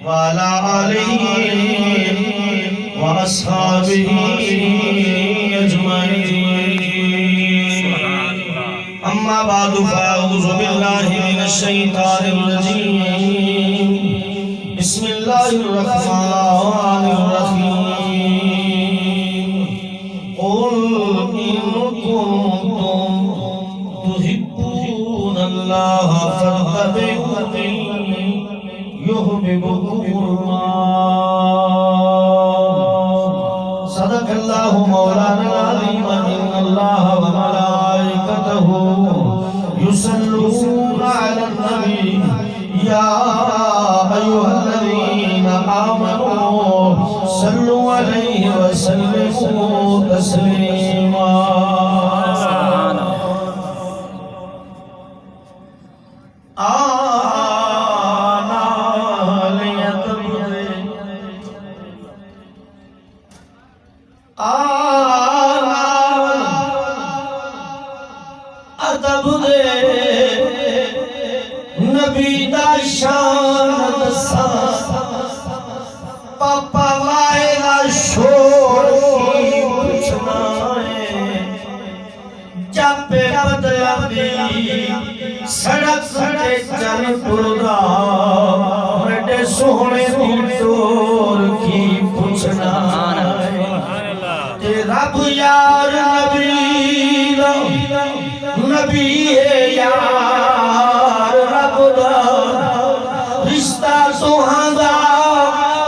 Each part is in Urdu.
وعلى آله وأصحابه أجمعين أما بعد فأعوذ بالله من الشيطان الرجيم بسم الله الرحمن الرحيم قل إن كنتم تحبون الله فاتبعوني يحببكم الله صدق الله مولانا العظيم إن الله وملائكته يصلون على النبي يا أيها الذين آمنوا صلوا عليه وسلموا تسليما نبی دا شان دسا پاپا وائے دا شور کی پوچھنا ہے جاپے بدلا دی سڑک سڑے چل پڑا بڑے سونے دل دور کی پوچھنا ہے رب یار نبی ہے یار رب دا رشتہ سوہاندہ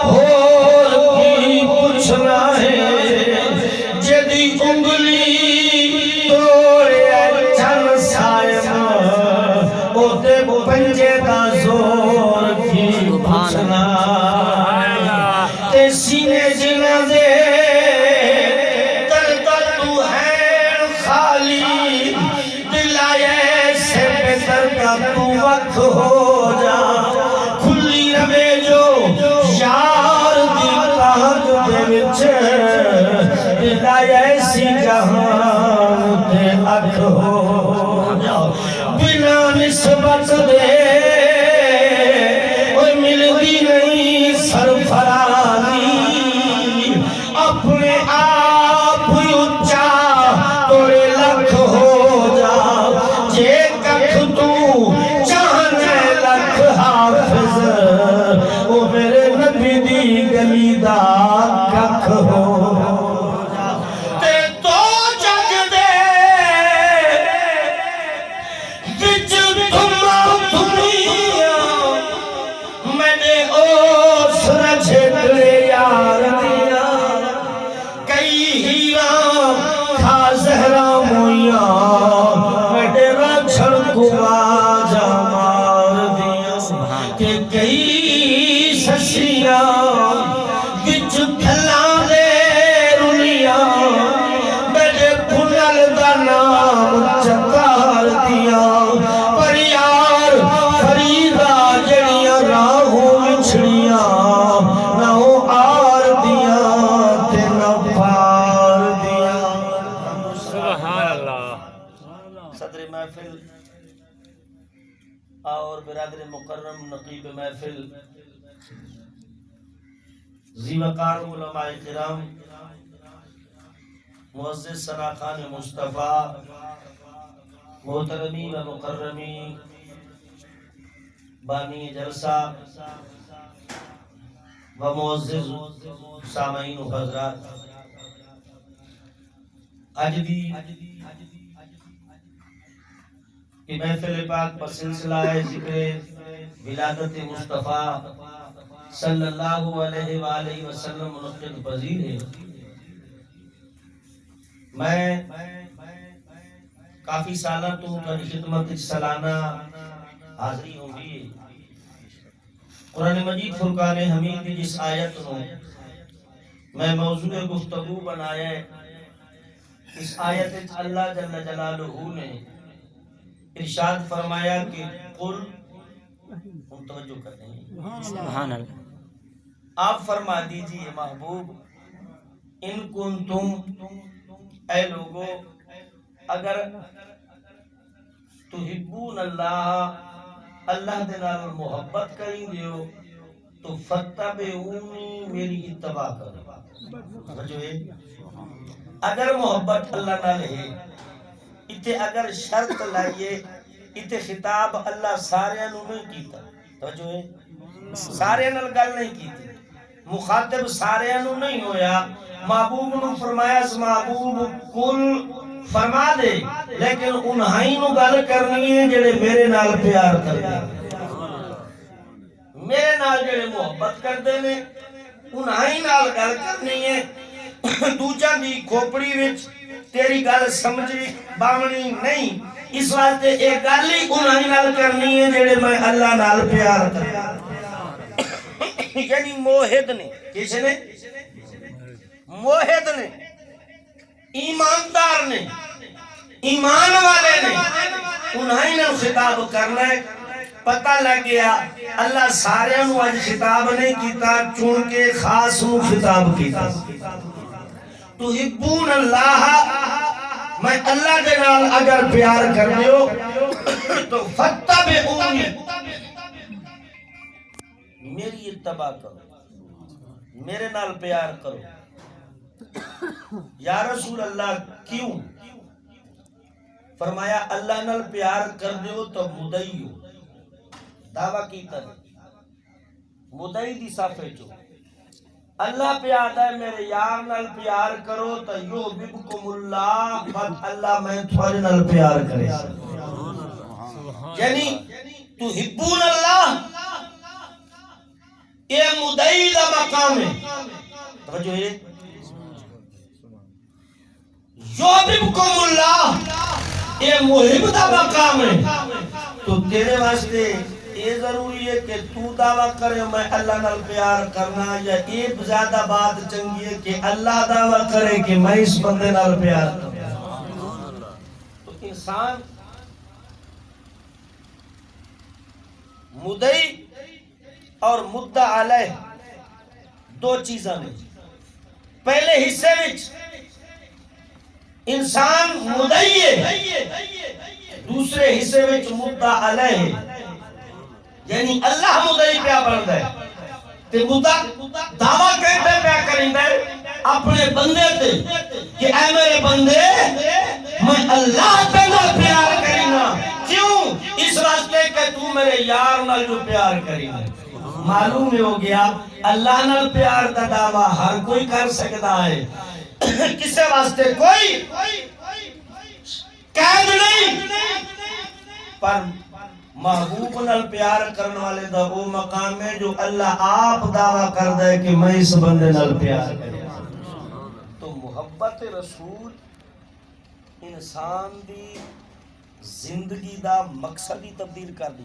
ہور کی پوچھنا ہے جدی انگلی توڑے چن سائم اوتے پنجے دا زور کی پوچھنا تے سینے جنہ دے تو وقت ہو جا کھلی رہے جو یار دی تاہت دے وچے دلائی ایسی جہان تے اکھ ہو جا بنا نسبت دے کوئی ملتی نہیں سرفرازی اپنے آپ اچھا توڑے لکھ ہو جا جے ککھ تو چاہنے لکھ حافظ او میرے نبی دی گلی دا ککھ ہو تے تو جگ دے وچ تمہا دنیا میں نے اوس رجھے یار دیا کئی ہیران کھا زہرا مویا آجا مار دیا کہ کئی سسیاں وچ کھلاں دے رنیاں میرے بھنل دا نام چکار دیا پر یار فریدہ جڑیاں راہوں مچھڑیاں نہ ہو آر دیا تے نہ پار دیا سبحان اللہ صدر محفل اور برادر مکرم نقیب محفل زیوکار علماء کرام معزز سناخان مصطفیٰ محترمی و مکرمی بانی جلسہ و معزز سامعین و حضرات آج دی کہ محفل پاک پر سلسلہ ذکر ولادت مصطفیٰ صلی اللہ علیہ وآلہ وسلم منعقد پذیر ہے میں کافی سالہ تو خدمت سالانہ حاضری ہوں گی قرآن مجید فرقان حمید کی جس آیت ہوں میں موضوع گفتگو بنائے اس آیت اللہ جل جلالہ نے ارشاد فرمایا کہ قل ہم توجہ کرتے ہیں سبحان اللہ آپ فرما دیجئے محبوب ان کنتم اے لوگو اگر تحبون اللہ اللہ دے نال محبت کریں دیو تو فتبعونی میری اتباع کرو سمجھو ہے اگر محبت اللہ نال ہے اتے اگر شرط لائیے اتے خطاب اللہ سارے نو نہیں کیتا توجہ ہے سارے نال گل نہیں کیتی مخاطب سارے نو نہیں ہویا محبوب نو فرمایا محبوب کل فرما دے لیکن انہائی نو گل کرنی ہے جڑے میرے نال پیار کردے میرے نال جڑے محبت کردے نے انہائی نال گل کرنی ہے دوجا دی کھوپڑی وچ تیری گل سمجھی باونی نہیں اس واسطے ایک گل ہی انہائی نال کرنی ہے جڑے میں اللہ نال پیار کردا یعنی موحد نے کس نے موحد نے ایماندار نے ایمان والے نے انہائی نے خطاب کرنا ہے پتہ لگ گیا اللہ سارے نو اج خطاب نہیں کیتا چون کے خاص نو خطاب کیتا تحبون اللہ میں اللہ دے نال اگر پیار کرنے ہو تو فتبعونی میری اتباع کرو میرے نال پیار کرو یا رسول اللہ کیوں فرمایا اللہ نال پیار کر دیو تو مدعی ہو دعویٰ کیتا ہے مدعی دی صافے جو اللہ پیار ہے میرے یار نال پیار کرو تو یحببکم اللہ بس اللہ میں تھوڑے نال پیار کرے یعنی تحبون اللہ یہ مدعی دا مقام ہے توجہ ہے یحببکم اللہ یہ محب دا مقام ہے تو تیرے واسطے یہ ضروری ہے کہ تو دعویٰ کرے میں اللہ نال پیار کرنا یا ایک زیادہ بات چنگی ہے کہ اللہ دعویٰ کرے کہ میں اس بندے نال پیار کرنا تو انسان مدعی اور مدعا علیہ دو چیزاں نے پہلے حصے وچ انسان مدعی ہے دوسرے حصے وچ مدعا علیہ یعنی اللہ مدعی پیا بندا ہے تے مدعا دعویٰ کہتے پیا کریندا ہے اپنے بندے تے کہ اے میرے بندے میں اللہ تے نال پیار کرینا کیوں اس واسطے کہ تو میرے یار نال جو پیار کرینا معلوم ہو گیا اللہ نال پیار دا دعویٰ ہر کوئی کر سکتا ہے کسے واسطے کوئی قید نہیں پر محبوب نال پیار کرنے والے دا وہ مقام ہے جو اللہ آپ دعویٰ کر دے کہ میں اس بندے نال پیار کروں تو محبت رسول انسان دی زندگی دا مقصد ہی تبدیل کر دی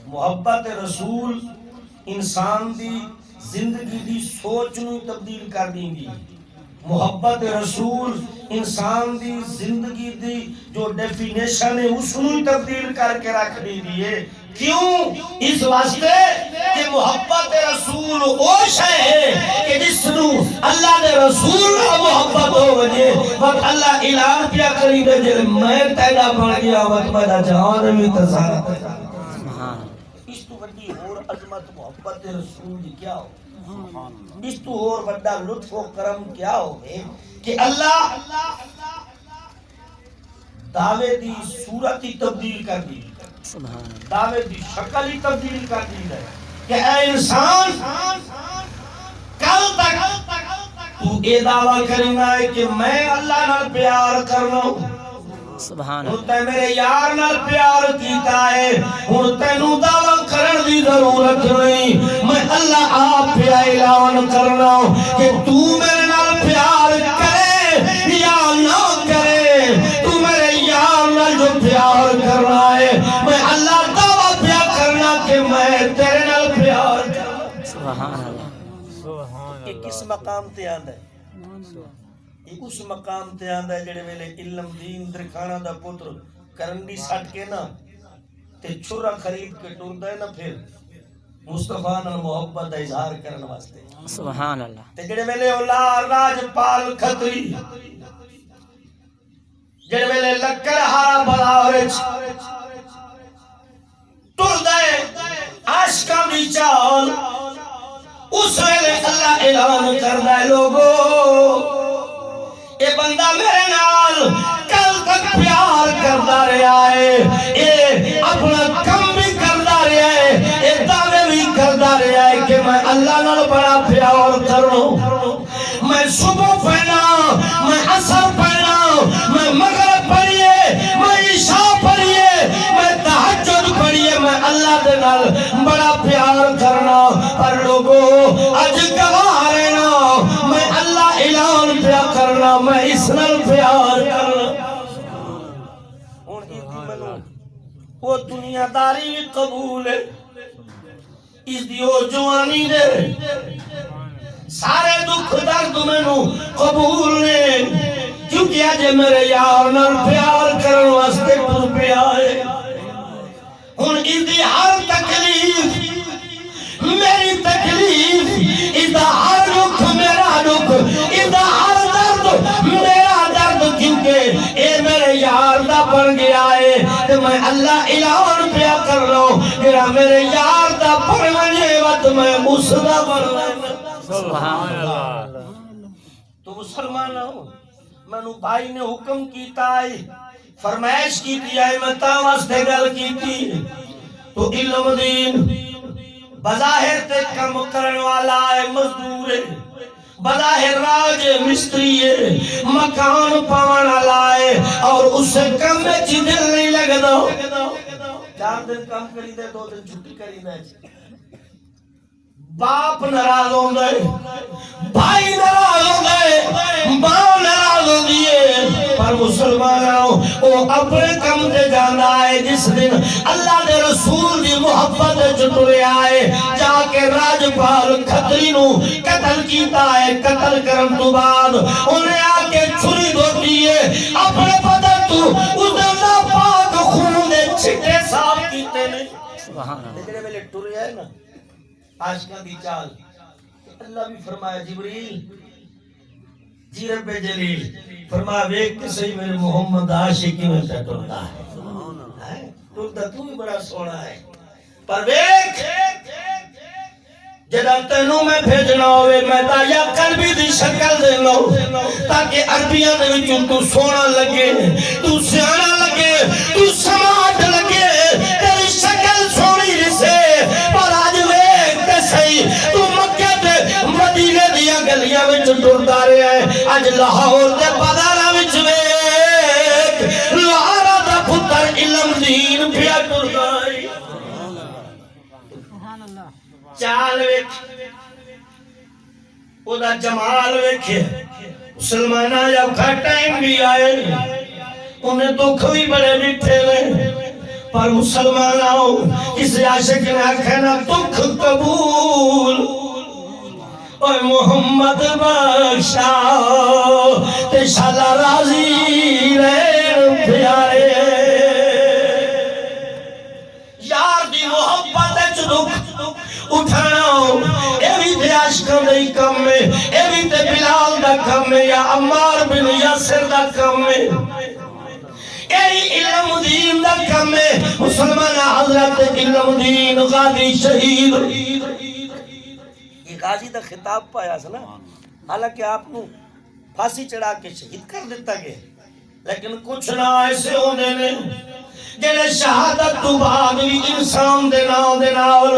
محبت رسول انسان دی زندگی دی سوچ نو تبدیل کر دیں گی محبت رسول انسان دی زندگی دی جو ڈیفینیشن ہے اس نو تبدیل کر کے رکھ دی ہے کیوں اس واسطے کہ محبت رسول وہ شے ہے کہ جس نو اللہ دے رسول محبت ہو وجے وقت اللہ اعلان کیا کری دے جے میں تیرا بن گیا وقت میرا جہان میں تسارا اس تو بڑی اور عظمت محبت رسول دی کیا ہو اس تو اور بڑا لطف و کرم کیا ہوئے کہ اللہ دعوے دی صورت ہی تبدیل کر دی دعوے دی شکل ہی تبدیل کر دی ہے کہ اے انسان کل تک تو یہ دعویٰ کرنا ہے کہ میں اللہ نال پیار کرنا ہوں سبحان اللہ تے میرے یار نال پیار کیتا ہے ہن تینوں دعویٰ کرن دی ضرورت نہیں میں اللہ آپ پہ اعلان کرنا کہ تو میرے نال پیار کرے یا نہ کرے تو میرے یار نال جو پیار کرنا ہے میں اللہ دعویٰ پہ کرنا کہ میں تیرے نال پیار کرنا سبحان اللہ یہ کس مقام تے آندا ہے اس مقام تے آندا ہے جڑے ویلے علم دین درخانہ دا پتر کرنڈی سٹ کے نا تے چھرا خرید کے ٹردا ہے نا پھر مصطفیٰ نال محبت دا اظہار کرن واسطے سبحان اللہ تے جڑے ویلے اولاد راج پال کھتری جڑ ویلے لکڑ ہارا بازار ٹر دے عاشقاں دی چال اس ویلے اللہ اعلان کردا ہے لوگو اے بندہ میرے نال کل تک پیار کردا رہا ہے اے اپنا کم بھی کردا رہا ہے اے دعوے بھی کردا رہا ہے کہ میں اللہ نال بڑا پیار کروں میں صبح پڑھنا میں عصر پڑھنا میں مغرب پڑھیے میں عشاء پڑھیے میں تہجد پڑھیے میں اللہ دے نال بڑا پیار کرنا پر لوگو اج گواہ رہنا میں اللہ اعلان پیا کرنا میں اس نال پیار کرنا ہن ایدی منو وہ دنیا داری بھی قبول ہے اس دی او جوانی دے سارے دکھ درد مینو قبول نے کیونکہ آج میرے یار نال پیار کرن واسطے ٹر پیا ہے ہن ایدی ہر تکلیف میری تکلیف ایدہ ہر دکھ میرا دکھ ایدہ ہر درد میرا درد کیونکہ اے میرے یار دا بن گیا ہے کہ میں اللہ اعلان پیا کر لو میرا میرے یار دا بن گئے وقت میں اس دا بن گئے سبحان اللہ تو مسلمان ہوں میں نو بھائی نے حکم کیتا ہے فرمائش کی دیا ہے میں تاواستے گل کی تھی تو علم دین بظاہر تے کم کرن والا ہے مزدور ہے بظاہر راج مستری ہے مکان پاون والا ہے اور اس سے کم میں چی دل نہیں لگ دو 4 دن کام کری دے 2 دن چھٹی کری دے باپ ناراض ہوں گئے بھائی ناراض ہوں گئے باپ ناراض ہوں گئے پر مسلمانوں وہ اپنے کم دے جانا ہے جس دن اللہ دے رسول دی محبت چٹرے آئے جا کے راجپال کھتری نو قتل کیتا ہے قتل کرن تو بعد انہیں آکے چھری دو دیئے اپنے بدن تو اس دن پاک خون دے چھٹے صاف کیتے نے لیکن میں لے ٹرے آئے نا عاشقاں دی چال اللہ بھی فرمایا جبریل جی رب جلیل فرمایا ویک کے صحیح میرے محمد عاشقی میں سے ٹرتا ہے ٹرتا تو بھی بڑا سونا ہے پر ویک جدہ تینوں میں بھیجنا ہوئے میں تا یا قلبی دی شکل دے لو تاکہ عربیاں دے وچوں تو سونا لگے تو سیانا لگے تو سماعت لگے تیری شکل سونی رسے پر آج تو مکہ تے مدینے دیا گلیاں وچ ٹردا رہیا ہے اج لاہور دے بازاراں وچ ویکھ لاہورا دا پتر علم دین پیا ٹردا ہے سبحان اللہ چال ویکھ او دا جمال ویکھ مسلماناں جب کا ٹائم بھی آئے انہیں دکھ بھی بڑے میٹھے نے پر مسلمان آؤ اس عاشق نے آکھنا دکھ قبول اوہ محمد بخشا تے شالا راضی رہن پیارے یار دی محبت اچھ دکھ اٹھانا ہو اے بھی تے عاشقان دے کم میں اے بھی تے بلال دا کم میں یا عمار بن یاسر دا کم میں علم دین دا کم ہے مسلمان حضرت علم دین غازی شہید یہ غازی دا خطاب پایا سنا حالانکہ آپ نو پھانسی چڑھا کے شہید کر دیتا گئے لیکن کچھ نہ ایسے ہونے نے جنہیں شہادت تو بعد بھی انسان دینا اور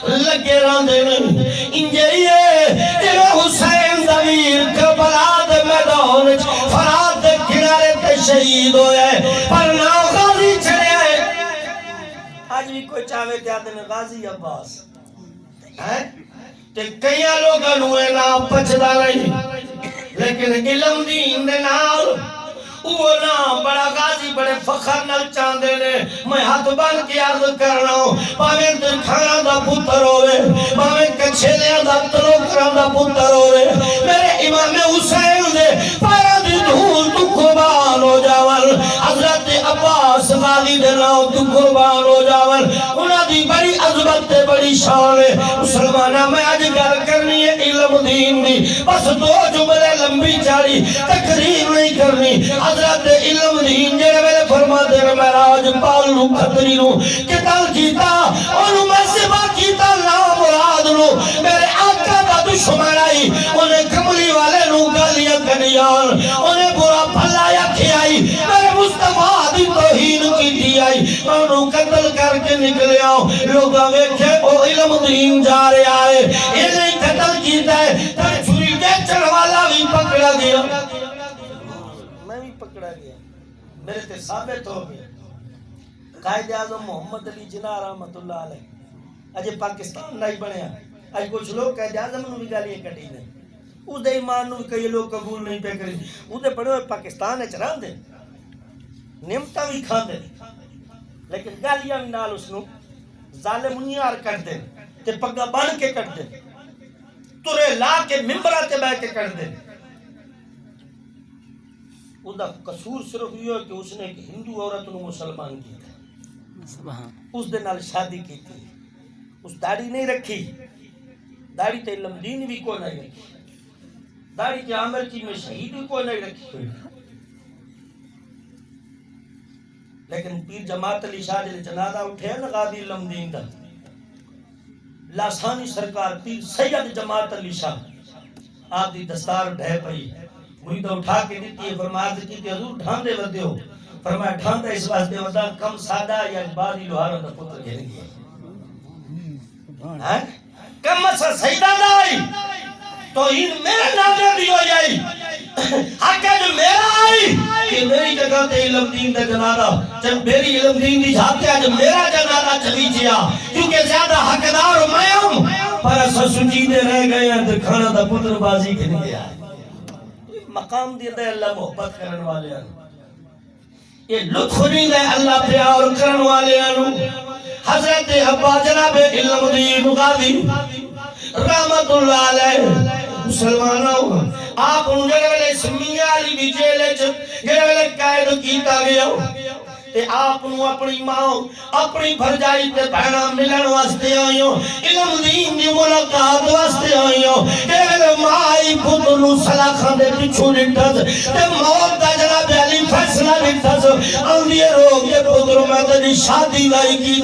لگے رہن دینے انجائیے جنہیں حسین ضمیر کربلا دے میدان فرات دے کنارے تے شہید ہوئے پر نہ غازی چھڑے آئے آج بھی کوئی چاہوے کیا دینے غازی عباس تے کئیاں لوگاں نوے نام پچھدا نہیں لیکن علم دین دے نال وہ نام بڑا غازی بڑے فخر نل چاندے نے میں ہاتھ بن کے عرض کرنا ہوں پاویں تے کھانا دا پتر ہوئے پاویں کچھلیاں دا تلوکران دا پتر ہوئے میرے امام حسین دے پارا دی دھول تو قربان ہو جاول حضرت عباس غازی دے نام تو قربان ہو جاول انہاں دی بڑی عظمت تے بڑی دی شان ہے مسلمانہ میں آج گل کرنی ہے علم دین دی بس دو جملے لمبی چاری تقریر نہیں کرنی حضرت علم دین جڑے ویلے فرما دے معراج پال نو کھتری نو کتل کیتا اونوں میں سبا کیتا نا مراد نو میرے آقا دا دشمن آئی انہیں کملی والے نو گالیاں کنیان انہیں برا بھلا کھیائی میرے مصطفیٰ دی توہین کی دی آئی میں انہوں قتل کر کے نکلے آؤں لوگاں ویکھے او علم دین جا رہے آئے انہیں قتل کیتا ہے تر چھری بیچن والا بھی پکڑا گیا میں بھی پکڑا گیا میرے تے ثابت ہو گیا قائد اعظم محمد علی جناح رحمت اللہ علیہ اجے پاکستان نہیں بنیا اج کچھ لوگ قائد اعظم نو بھی گالیاں کٹی نے اس دے ایمان نو کئی لوگ قبول نہیں پہ کری اس دے پڑھے ہوئے پاکستان ہے چران دے نعمتاں بھی کھان دے لیکن گالیاں بھی نال اس نو ظالم نیار کٹ دے تے پگا بن کے کٹ دے ترے لا کے ممبرہ تے بہ کے کٹ دے اس دا قصور صرف یہ ہے کہ اس نے ایک ہندو عورت نو مسلمان کی تھا اس دے نال شادی کی تھی اس داڑھی نہیں رکھی داڑھی تے علم دین بھی کوئی نہیں رکھی داڑھی کے عامر کی میں شہید بھی کوئی نہیں رکھی لیکن پیر جماعت علی شاہ جلے جنازہ اٹھے نا غازی علم دین دا لاسانی سرکار پیر سید جماعت علی شاہ آپ دی دستار ڈھے پئی مریدہ اٹھا کے دیتی ہے فرمایا دیتی ہے حضور ڈھاندے ودے ہو فرمایا ڈھاندے اس واسطے ودا کم سادہ یا اجبادی لوہاروں دا پتر گھر گیا کم مسا سیدہ دائی تو ان میرے نامے بھی ہو جائی حق ہے جو میرا آئی کہ میری جگہ تے علم دین دا جنازہ جب میری علم دین دی جاتے ہیں جب میرا جنازہ چلی جیا کیونکہ زیادہ حقدار میں ہوں پر ایسا سجیدے رہ گئے ہیں دکھانا دا پتر بازی کھن گیا ہے مقام دیتا ہے اللہ محبت کرن والے ہیں یہ لطف نہیں ہے اللہ پیار کرن والے ہیں حضرت ابا جناب علم دین غازی رحمت اللہ علیہ مسلمانوں آپ انہوں جڑے ویلے سمیہ علی بھی جیلے جڑے ویلے قائد کیتا گیا تے آپ انہوں اپنی ماں اپنی بھرجائی تے بہنا ملن واسطے آئیوں علم دین دی ملاقات واسطے آئیوں جڑے ویلے ماں آئی پتر نو سلاخان دے پچھو نٹھز تے موت دا جناب علی فیصلہ نٹھز اندیے روگ یہ پتر میں تجھی شادی لائی کی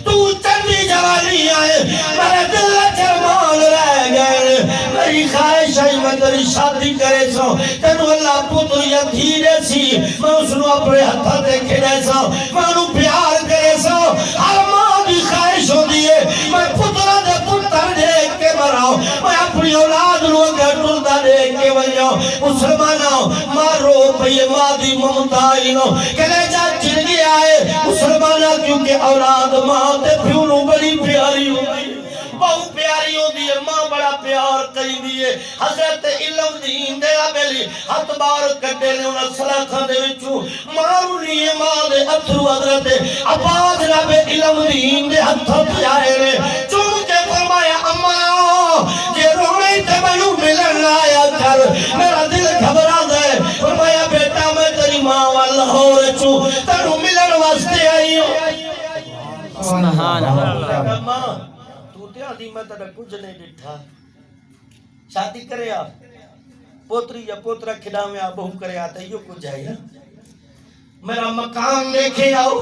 تو چندی جوانی آئے میرے دل چرمان رہ گئے میری خواہش ہے میں تیری شادی کرے سو تینو اللہ پتر یا دھیرے سی میں اس نو اپنے ہتھا دیکھے رہے سو میں انو پیار کرے سو ہر ماں بھی خواہش ہو دیئے میں پترہ دے پتر دیکھ کے مراؤں میں اپنی اولاد نو اگر ٹلتا دیکھ کے وجاؤں مسلمانوں ماں رو پہیے ماں دی ممتائنوں کہلے جا چل گیا ہے مسلمانہ کیونکہ اولاد ماں تے پیونوں بڑی پیاری ہوتی بہو پیاری ہوتی ہے ماں بڑا پیار کری دیئے حضرت علم دین دے آبیلی ہاتھ بار کٹے لے انہا سلاخان دے وچوں مارو لیے ماں دے اتھرو حضرت عباد رب علم دین دے ہاتھوں پہ آئے رہے چونکہ فرمایا اماں جے رونے تے منو ملن آیا کر میرا دل گھبرا دے فرمایا بیٹا میں تیری ماں واللہور چوں تنو ملن واسطے آئی ہوں سبحان اللہ ماں تو تے آدھی میں تڑا کچھ نہیں ڈٹھا شادی کرے آپ پوتری یا پوترہ کھڑا میں آپ بہو کرے آتا یہ کچھ جائے میرا مقام دیکھے آؤ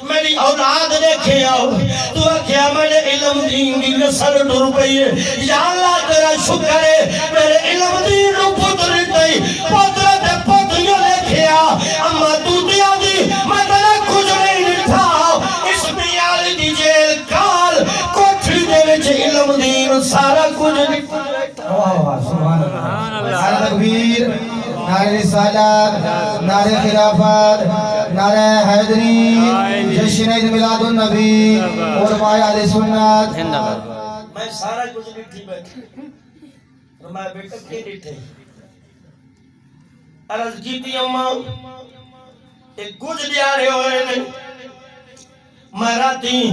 میری اولاد دیکھے آؤ تو کیا میرے علم دین دی نسل ڈر پئی ہے یا اللہ تیرا شکر ہے میرے علم دین نو پتر تے پتر تے پتریوں دیکھے آ اما تو دیا دی میں تیرا کچھ نہیں ڈٹھا اس بیال دی جیل کال کوٹھی دے وچ علم دین سارا کچھ ڈٹھا سبحان اللہ نعرہ تکبیر نعرہ رسالت نعرہ خلافت نعرہ حیدری جشن عید میلاد النبی علماء اہل سنت میں سارا کچھ ڈٹھی بیٹھی فرمایا بیٹا کیا ڈٹھے عرض کی تھی اماں ایک کچھ دیا رہے ہوئے نہیں میں راتی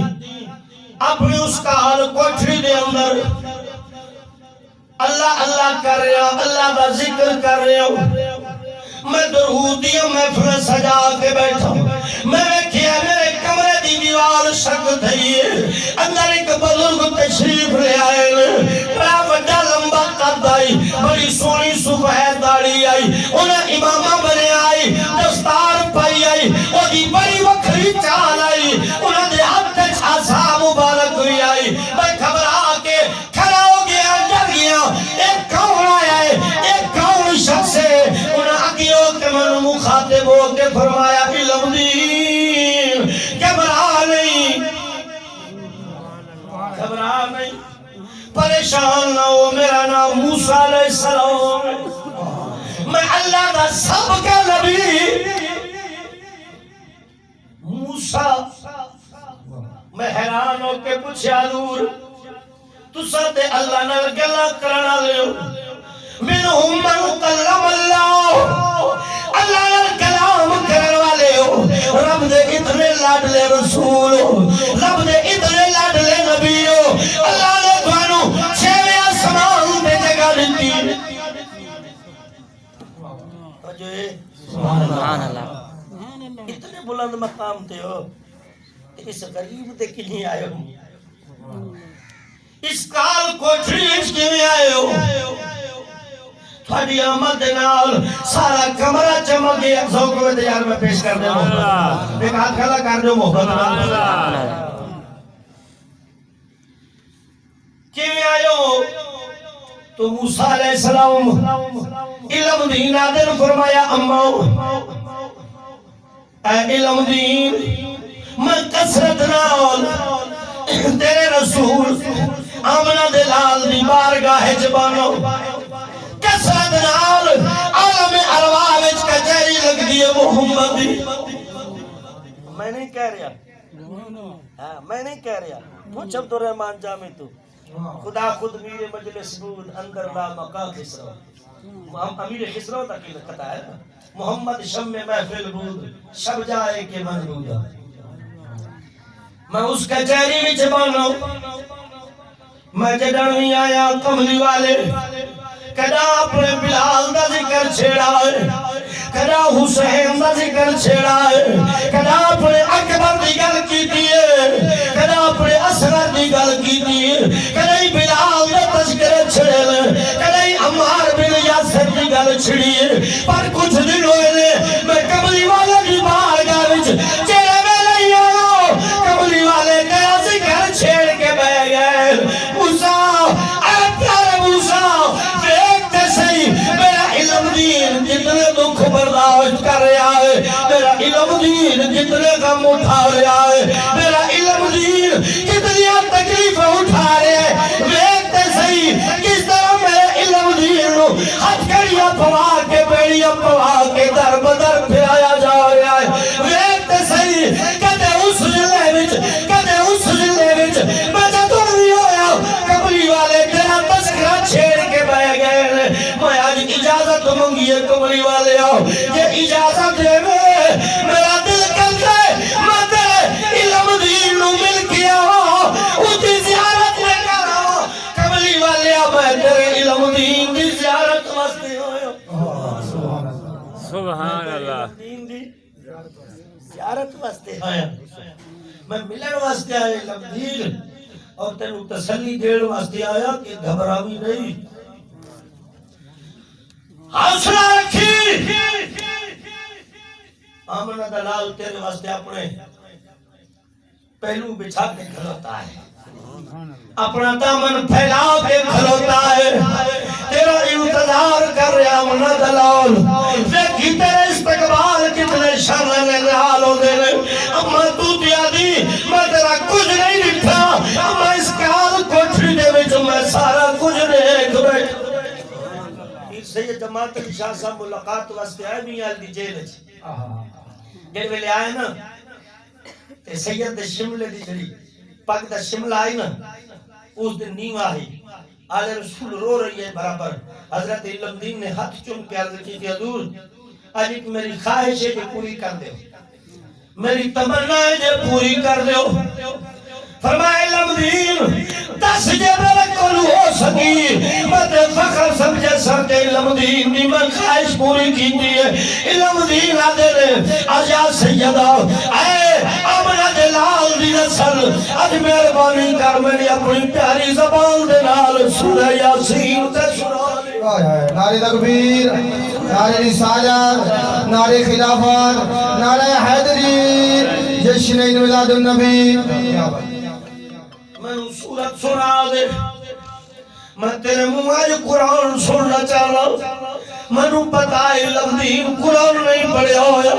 اپنی اس کا حال کوٹھری دے اندر اللہ اللہ کر رہے ہوں اللہ کا ذکر کر رہے ہوں میں درودی محفل سجا کے بیٹھا ہوں میں کیا میرے کمرے دی دیوار نال شک تھی اندر ایک بزرگ تشریف لے آئے بڑا بڑا لمبا قد آئی بڑی سونی سفید داڑھی آئی انہیں امامہ بنے آئی دستار پائی آئی وہی بڑی وکھری چال آئی انہیں دے ہاتھ چھاسا مبارک ہوئی آئی میں گھبرا کے کھڑا ہو گیا ڈر گیا ایک کون آیا ہے ایک کون شخص ہے انہیں آگیوں کے من مخاطب ہو کے فرمایا علم دین گھبرا نہیں پریشان نہ ہو میرا نام موسیٰ علیہ السلام میں اللہ دا سب کا نبی موسیٰ میں حیران ہو کے پوچھا دور تو ساتھ اللہ نال گلا کرنا لے منہم من کلم اللہ اللہ نال کلام کرنے والے ہو رب دے اتنے لاڈلے رسول ہو رب دے اتنے لاڈلے نبی ہو اللہ نے توانو چھوے آسمان پہ جگہ دیتی سبحان اللہ اتنے بلند مقام تھے ہو اس غریب دے کہیں آئے ہو اس کال کوٹھری اس کہیں آئے ہو تھوڑی آمد نال سارا کمرہ چمک گیا ذوق میں تیار میں پیش کر دے محبت ایک ہاتھ کھلا کر دے محبت کیوں آئے ہو تو موسیٰ علیہ السلام علم دین آدھر فرمایا اماؤ اے علم دین میں کسرت نال تیرے رسول آمنہ دلال دی بارگاہ جبانو کسرت نال عالم ارواح وچ کچہری لگ دیئے محمد دی میں نہیں کہہ رہا میں نہیں کہہ رہا پوچھ عبد الرحمن جامع تو خدا خود میرے مجلس بود اندر لا مقا خسرو امیر خسرو تک لکھتا ہے محمد شم محفل بود شب جائے کے من بودا میں اس کچہری وچ بانو میں جڑنوی آیا کملی والے کدا اپنے بلال دا ذکر چھیڑا ہے کدا حسین دا ذکر چھیڑا ہے کدا اپنے اکبر دی گل کیتی ہے کدا اپنے اصغر دی گل کیتی ہے کدا بلال دا تذکر چھیڑے کدا عمار بن یاسر دی گل چھڑی ہے پر کچھ دن ہوئے نے میں کملی والے دی بارگاہ وچ چہرے میں نہیں آیا کملی والے کا ذکر چھیڑ کے بہ گئے موسیٰ اے پیارے موسیٰ دیکھتے صحیح میرا علم دین جتنے دکھ برداشت کر رہا ہے میرا علم دین جتنے غم اٹھا رہا ہے میرا علم دین کتنی تکلیفیں اٹھا رہے ہیں دیکھتے صحیح کس طرح میرے علم دین ہتھ کڑیاں پوا کے بیڑیاں پوا کے در بدر پھرایا جا رہا ہے دیکھتے صحیح کہتے اس جلے وچ کہتے اس جلے وچ میں جدوں نہیں ہویا کملی والے تیرا تذکرہ چھیڑ کے بہ گئے میں آج اجازت منگیے کملی والے آؤ یہ اجازت دے میرا دل کرتا ہے میں تیرے علم دین نو مل کیا اس کی زیارت میں کر رہا ہوں کملی والے آؤ میں تیرے علم دین دی زیارت واسطے ہوئے سبحان اللہ دین دی زیارت واسطے آیا میں ملن واسطے آیا علم دین اور تینو تسلی دیر واسطے آیا کہ گھبراوی نہیں حوصلہ رکھی آمنہ دلال تیرے واسطے اپنے پہلو بچھا کے کھلوتا ہے اپنا دامن پھیلا کے کھلوتا ہے تیرا انتظار کر رہا آمنہ دلال دیکھی تیرے استقبال کتنے شر نحال ہو دے اما تو دیا دی میں تیرا کچھ نہیں لکھا اما اس کال کوٹھری دے وچ میں سارا کچھ دیکھ بیٹھ سید جماعت علی شاہ صاحب ملاقات واسطے آئے بھی آل دی جیل جیل ویلے آئے نا تے سید شملے دی جڑی پاک دا شملہ آئی نا اس دن نیو آئی آل رسول رو رہی ہے برابر حضرت علم دین نے ہاتھ چم کے عرض کی تھی حضور آج ایک میری خواہش ہے جو پوری کر دے میری تمنا ہے جو پوری کر دے فرمائے علم دین 10 جبل کل ہو سکی میں تے فخر سمجھے سر علم دین دی میں خواہش پوری کی ہے علم دین آدھے نے آجا سیدہ اے آمنہ جلال دی نسل آج مہربانی کر میں نے اپنی پیاری زبان دے نال سورہ یاسین تے سنا دے نعرہ تکبیر نعرہ رسالت نعرہ خلافت نعرہ حیدری جشن عید میلاد النبی میں نے سورت سنا دے میں تیرے منہ آج قرآن سننا چاہتا ہوں میں نے پتا علم دین قرآن نہیں پڑھے ہویا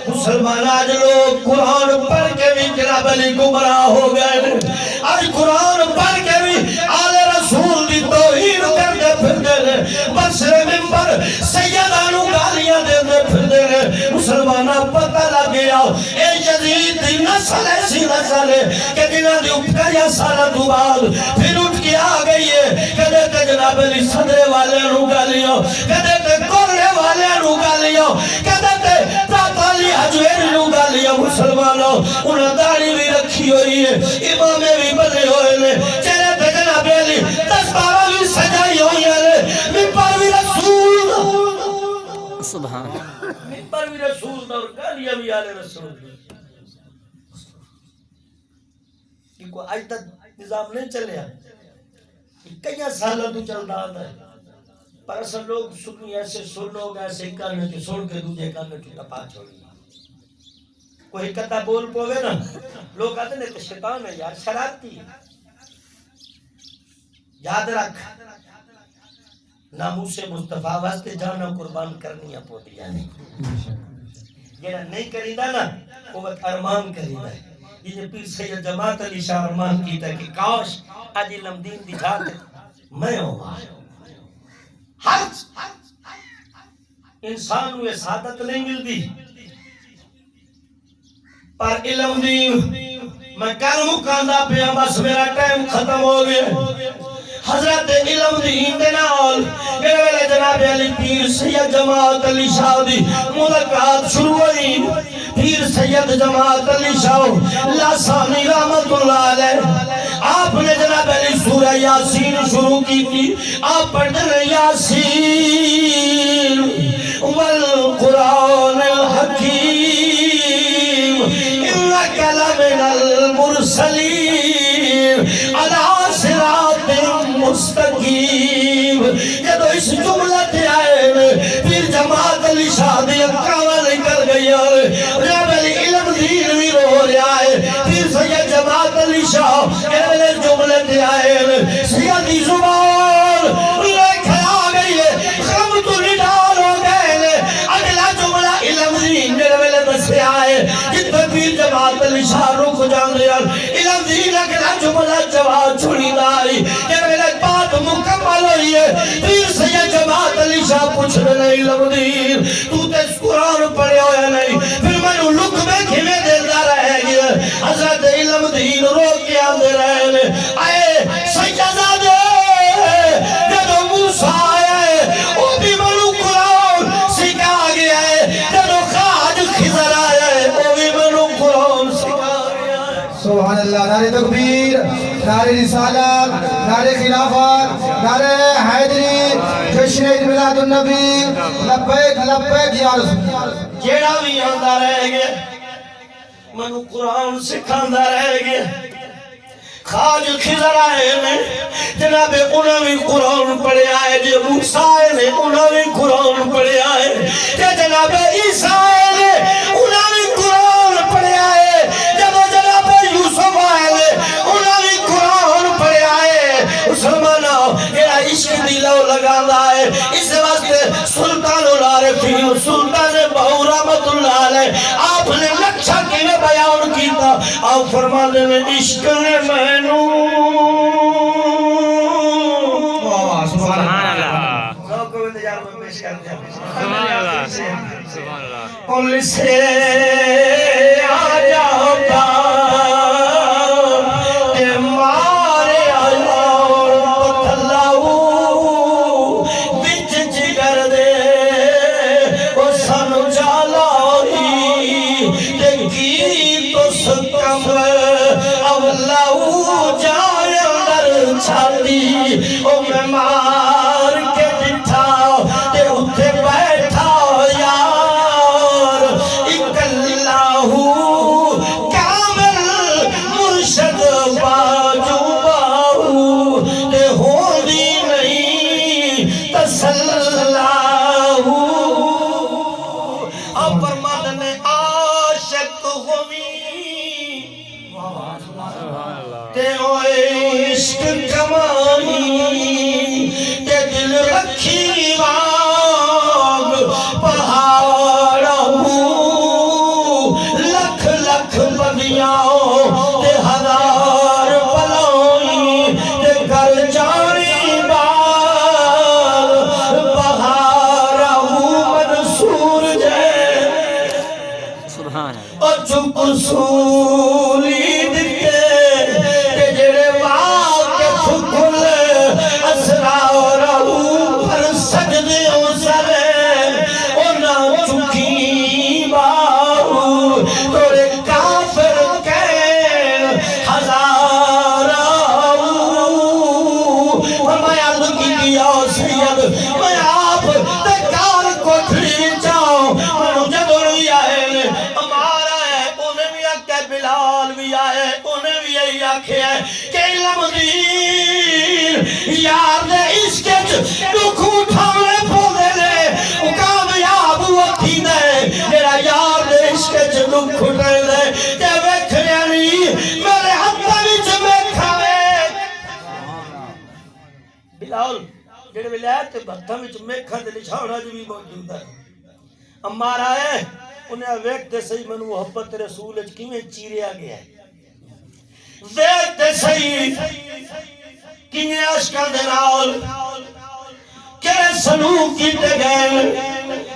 مسلمان آج لوگ قرآن پڑھ کے بھی جناب علی گمراہ ہو گئے آج قرآن پڑھ کے بھی آل رسول دی توہین کر دے پھر دے بسر ممبر سیدانو گالیاں دے دے پھر دے مسلمانہ پتہ لگ گیا اے یزید دی نسل ایسی نسل ہے کہ جنہاں دی اپکا یا سالہ دو بعد پھر اٹھ کے آ گئی ہے کہتے تے جناب علی صدرے والے نو گالیاں کہتے تے کرنے والے نو گالیاں کہتے تے تاتالی حجویر نو گالیاں مسلمانوں انہاں داڑھی بھی رکھی ہوئی ہے امامے بھی بنے ہوئے نے چہرے تے جناب علی دستارہ بھی سجائی ہوئی ہے ممبر بھی رسول سبحان ممبر بھی رسول اور گالیاں بھی آل رسول یہ کوئی آج تک نظام نہیں چلے کئی سالہ تو چل رہا ہے پر اصل لوگ سنی ایسے سن لوگ ایسے کانے جو سن کے دوجہ کانے جو ٹپا چھوڑی کوئی کتا بول پوے نا لوگ آتے ہیں کہ شیطان ہے یار شرارتی یاد رکھ ناموس مصطفیٰ واسطے جانا قربان کرنی ہے پوٹی یعنی یہ نہیں کریدہ نا وہ وقت ارمان کریدہ ہے یہ پیر سید جماعت علی شاہ ارمان کیتا ہے کہ کاش آج علم دین دی جاتے میں ہوں ہر انسان ہوئے سعادت نہیں ملتی پر علم دین میں کل مکاندہ پہ بس میرا ٹائم ختم ہو گیا حضرت علم دین دے نال میرے ویلے جناب علی پیر سید جماعت علی شاہ دی ملاقات شروع ہوئی پیر سید جماعت علی شاہ لاسانی رحمت اللہ علیہ آپ نے جناب علی سورہ یاسین شروع کی تھی آپ پڑھنے یاسین والقرآن الحکیم انک لمن المرسلین علی صراط مستقیم یہ تو اس جملہ تھے آئے پھر جماعت علی شاہ دی اکاوہ نکل گئی جناب علی علم دین بھی رو رہا ہے پھر سید جماعت علی شاہ اے جملے تھے آئے سیدی زبان لے کھا گئی ہے خم تو نڈال ہو گئے اگلا جملہ علم دین میرے ویلے بسے آئے جتنے پیر جماعت علی شاہ رکھ جان رہے علم دین اگلا جملہ جواب چھوڑی دائی میرے ویلے بات مکمل ہوئی ہے پیر سید جماعت علی شاہ پوچھ رہے علم دین تو تے قرآن پڑھے ہویا نہیں پھر میں نے لک میں کھوے دیتا رہے گیا حضرت علم دین رو کے آندے رہے آئے سجدہ دے جدو موسیٰ آئے وہ بھی منو قرآن سکھا گیا ہے جدو خاج خضر آئے وہ بھی منو قرآن سکھا گیا ہے سبحان اللہ نعرہ تکبیر نعرہ رسالت نعرہ خلافت نعرہ حیدری جشن عید میلاد النبی لبیک لبیک یا رسول جیڑا بھی آندہ رہ گیا منو قرآن سکھاندہ رہ گیا خاج خضر آئے نے جناب انہوں بھی قرآن پڑھے آئے جے موسیٰ آئے نے انہوں بھی قرآن پڑھے آئے جے جناب عیسیٰ آئے نے انہوں بھی قرآن پڑھے آئے جب جناب یوسف آئے نے انہوں بھی قرآن پڑھے آئے مسلمانہ یہ عشق دلو لگانا ہے اس واسطے سلطان العارفین سلطان بہو رحمت اللہ علیہ آپ نے لکھا کی میں بیان کیتا آپ فرمانے میں عشق نے مینو سبحان اللہ ذوق و انتظار میں پیش کر دیا سبحان اللہ سبحان اللہ ان سے آ جاتا کہ مارے آیار پتھلاؤ بچ جگر دے وہ سن جالائی دیکھی تو سکم اولاؤ جائے اندر چھاتی او میں مار کے بٹھا اللہ اب فرماتے نے عاشق ہوئی تے ہوئے عشق کمائی تے دل رکھی واگ پہاڑ لکھ لکھ بدیاں تے ہزار پلائی تے گھر جانی بار بہار منصور جے سبحان اللہ اور چپ سولی دکھے کہ جڑے واق پھکل اسرار پر سجدے سرے انہاں چکی باہو توڑے کافر کین ہزار میں عرض کی دیا سید میں آپ تکار کوٹھڑی جاؤں منو جدوڑی آئے ہمارا ہے انہیں بھی آکے بلال بھی آئے انہیں بھی یہی آکھے ہے کہ علم دین یار دے عشق دکھ اٹھانے پودے لے کامیاب وہ تھی دے میرا یار دے عشق دکھ اٹھانے لے کہ ویکھنے نہیں میرے ہتھا وچ میکھا بلال جڑے ولایت تے ہتھا وچ میکھا تے لچھاونا جو بھی موجود ہے عمار آئے انہیں ویکھتے صحیح منو محبت رسول اچ کیویں چیریا گیا ہے ویکھتے صحیح کیویں عشقاں دے نال کیڑے سلوک کیتے گئے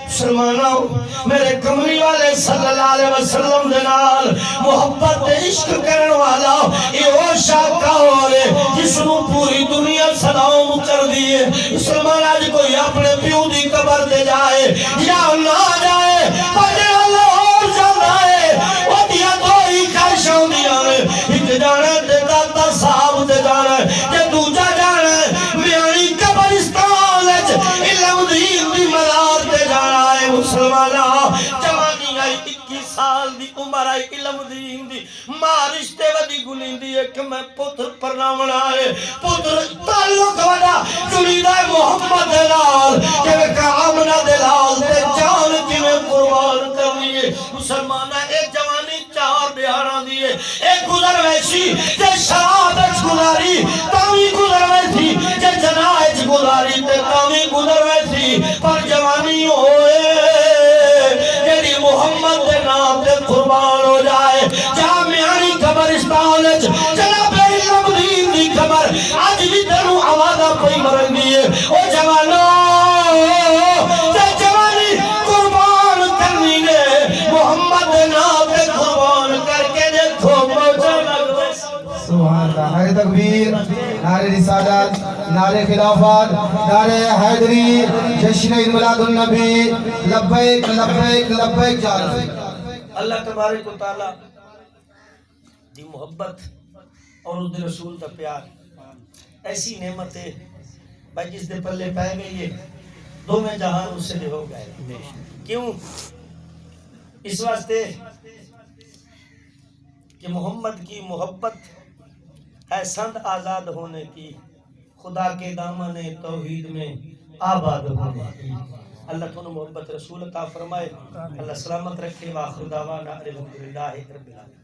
مسلمانوں میرے کملی والے صلی اللہ علیہ وسلم دے نال محبت عشق کرن والا یہ وہ شاہکار ہے جس نو پوری دنیا سلام کر دیے مسلمان آج کوئی اپنے پیو دی قبر تے جائے یا نہ جائے پڑے اللہ اور جانا ہے وہ دیا تو ہی خواہشاں دیاں ایک جانا تے داتا صاحب تے جانا تے دوجا جانا میانی قبرستان علم دین دی مدار تے جانا ہے مسلمانہ جوانی آئی 21 سال دی عمر آئی علم دین دی ماں رشتے ودی گلین دی ایک میں پتر پرنامنا ہے پتر تعلق ودا جنیدہ محمد دلال کہ میں کامنا دلال تے جان کی میں قربان کرنی ہے مسلمانہ ایک جوانی 4 بہاران دیئے ایک گزر ویسی جے شرابت گزاری تاوی گزر ویسی جے جنائج گزاری تے تاوی گزر ویسی پر جوانی ہوئے جیڑی محمد دے نام تے قربان ہو جائے جامعانی قبرستان جناب علم دین دی خبر آج بھی تنو آوازہ کوئی مرن دیئے او جوانوں تے جوانی قربان کرنی نے محمد دے نام تے قربان کر کے دیکھو موجہ لگ دے سبحان اللہ نعرہ تکبیر نعرہ رسالت نعرہ خلافت نعرہ حیدری جشن عید میلاد النبی لبیک لبیک لبیک جارے اللہ تبارک و تعالی دی محبت اور اس دے رسول دا پیار ایسی نعمت ہے بھائی جس دے پلے پائے گئی ہے دو میں جہان اس سے لے ہو گئے کیوں اس واسطے کہ محمد کی محبت ہے سند آزاد ہونے کی خدا کے دامن توحید میں آباد ہونے کی اللہ تو محبت رسول عطا فرمائے اللہ سلامت رکھے وآخر دعوانا الحمدللہ رب العالمین